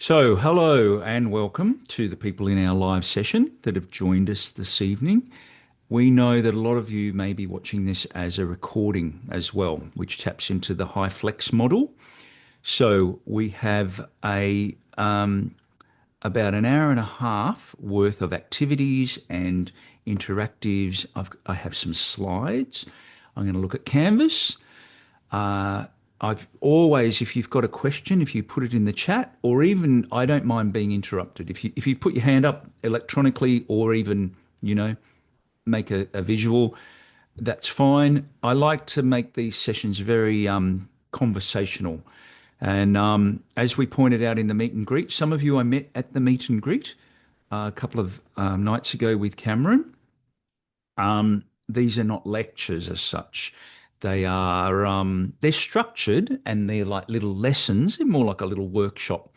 So, hello and welcome to the people in our live session that have joined us this evening. We know that a lot of you may be watching this as a recording as well, which taps into the high flex model. So, we have a about an hour and a half worth of activities and interactives. I have some slides. I'm going to look at Canvas. I've always, if you've got a question, if you put it in the chat, or even I don't mind being interrupted. If you put your hand up electronically, or even you know make a visual, that's fine. I like to make these sessions very conversational, and as we pointed out in the meet and greet, some of you I met at the meet and greet a couple of nights ago with Cameron. These are not lectures as such. They're structured and they're like little lessons. They're more like a little workshop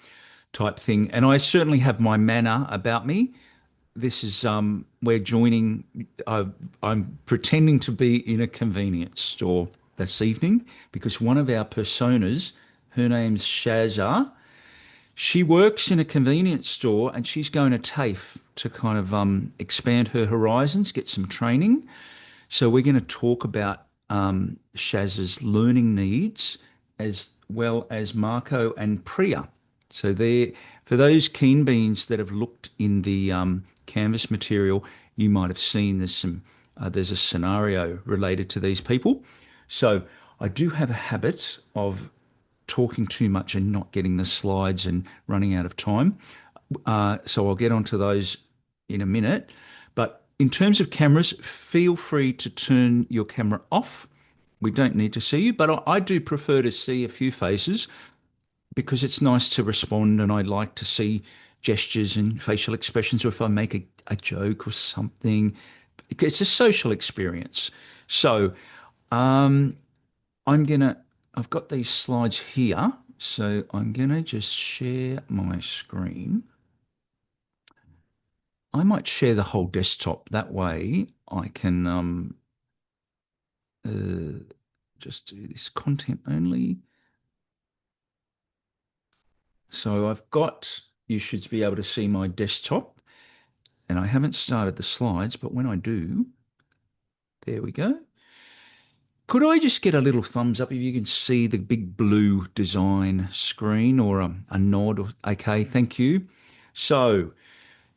type thing. And I certainly have my manner about me. This is we're joining. I'm pretending to be in a convenience store this evening because one of our personas, her name's Shazza. She works in a convenience store and she's going to TAFE to kind of expand her horizons, get some training. So we're going to talk about Shaz's learning needs as well as Marco and Priya. So there, for those keen beans that have looked in the Canvas material, you might have seen there's a scenario related to these people. So I do have a habit of talking too much and not getting the slides and running out of time. So I'll get onto those in a minute. But in terms of cameras, feel free to turn your camera off. We don't need to see you, but I do prefer to see a few faces because it's nice to respond and I like to see gestures and facial expressions, or if I make a joke or something. It's a social experience. So I'm gonna, I've got these slides here, so I'm gonna just share my screen. I might share the whole desktop. That way I can uh, just do this content only. So you should be able to see my desktop, and I haven't started the slides, but when I do, there we go. Could I just get a little thumbs up if you can see the big blue design screen, or a nod? Okay, thank you. So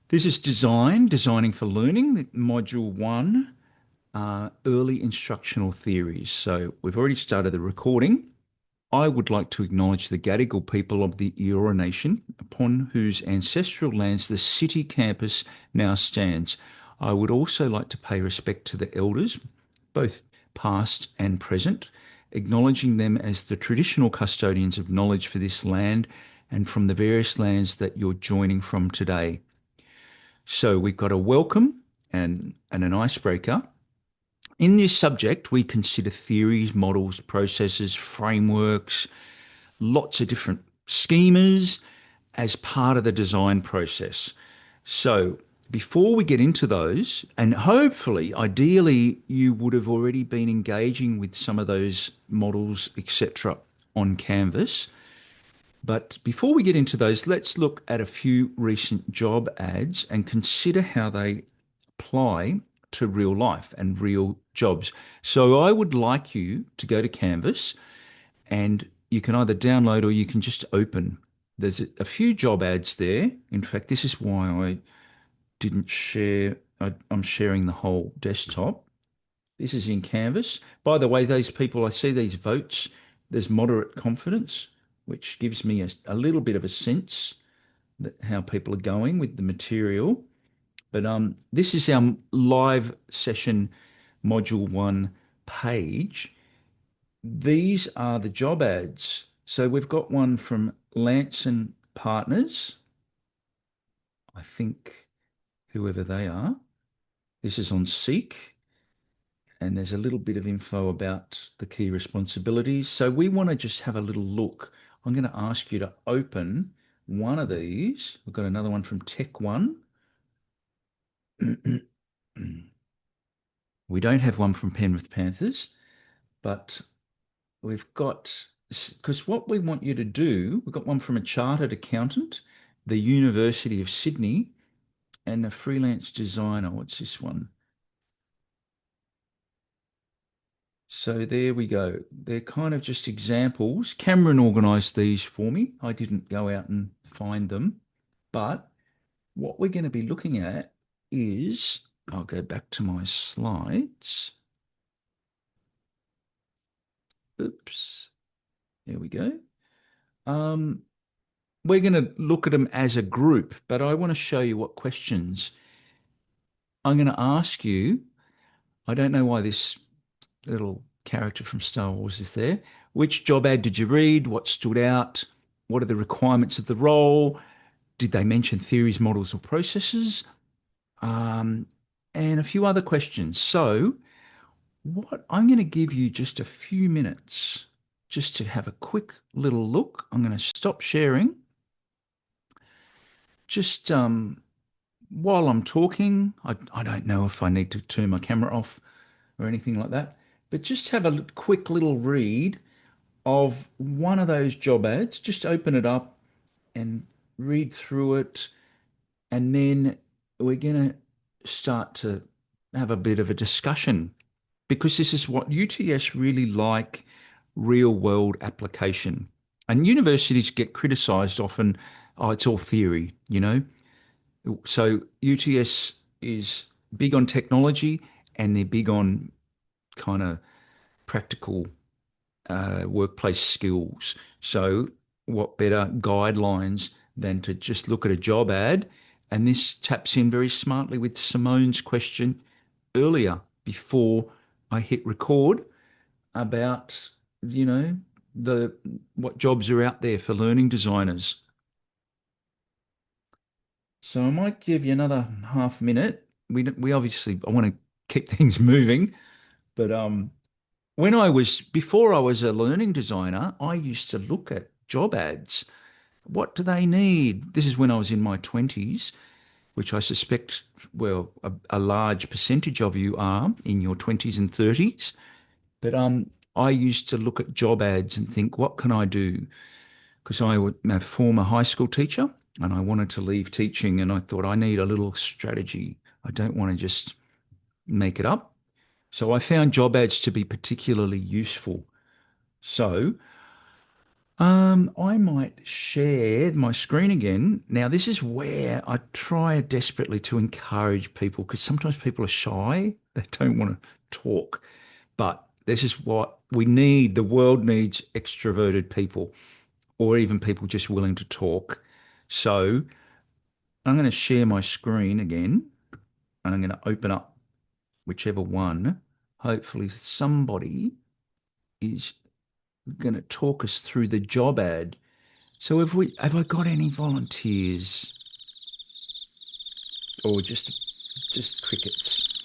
this is designing for learning, module one, early instructional theories. So we've already started the recording. I would like to acknowledge the Gadigal people of the Eora Nation, upon whose ancestral lands the city campus now stands. I would also like to pay respect to the elders, both past and present, acknowledging them as the traditional custodians of knowledge for this land and from the various lands that you're joining from today. So we've got a welcome and an icebreaker. In this subject, we consider theories, models, processes, frameworks, lots of different schemas as part of the design process. So before we get into those, and hopefully, ideally, you would have already been engaging with some of those models, etc., on Canvas. But before we get into those, let's look at a few recent job ads and consider how they apply to real life and real jobs. So I would like you to go to Canvas and you can either download or you can just open. There's a few job ads there. In fact, this is why I didn't share. I'm sharing the whole desktop. This is in Canvas. By the way, those people, I see these votes. There's moderate confidence, which gives me a little bit of a sense that how people are going with the material. But this is our live session module one page. These are the job ads. So we've got one from Lance and Partners. I think whoever they are. This is on Seek, and there's a little bit of info about the key responsibilities. So we want to just have a little look. I'm going to ask you to open one of these. We've got another one from Tech One. We don't have one from Penrith Panthers, but we've got because what we want you to do, we've got one from a chartered accountant, the University of Sydney, and a freelance designer. What's this one? So there we go. They're kind of just examples. Cameron organised these for me. I didn't go out and find them. But what we're going to be looking at is, I'll go back to my slides. Oops. There we go. Um, we're going to look at them as a group, but I want to show you what questions I'm going to ask you. I don't know why this little character from Star Wars is there. Which job ad did you read? What stood out? What are the requirements of the role? Did they mention theories, models, or processes? Um, and a few other questions. So, what I'm going to give you just a few minutes just to have a quick little look. I'm going to stop sharing. Just while I'm talking, I don't know if I need to turn my camera off or anything like that, but just have a quick little read of one of those job ads. Just open it up and read through it. And then we're going to start to have a bit of a discussion because this is what UTS really like real world application. And universities get criticized often, oh, it's all theory, you know? So UTS is big on technology and they're big on kind of practical workplace skills. So, what better guidelines than to just look at a job ad? And this taps in very smartly with Simone's question earlier before I hit record about, you know, the what jobs are out there for learning designers. So I might give you another half minute. We obviously I want to keep things moving, but when I was before I was a learning designer, I used to look at job ads. What do they need? This is when I was in my 20s, which I suspect, well, a large percentage of you are in your 20s and 30s. But I used to look at job ads and think, what can I do? Because I'm a former high school teacher and I wanted to leave teaching, and I thought I need a little strategy. I don't want to just make it up. So I found job ads to be particularly useful. So I might share my screen again. Now, this is where I try desperately to encourage people because sometimes people are shy. They don't want to talk. But this is what we need. The world needs extroverted people or even people just willing to talk. So I'm going to share my screen again and I'm going to open up whichever one. Hopefully, somebody is going to talk us through the job ad. So have I got any volunteers or just crickets?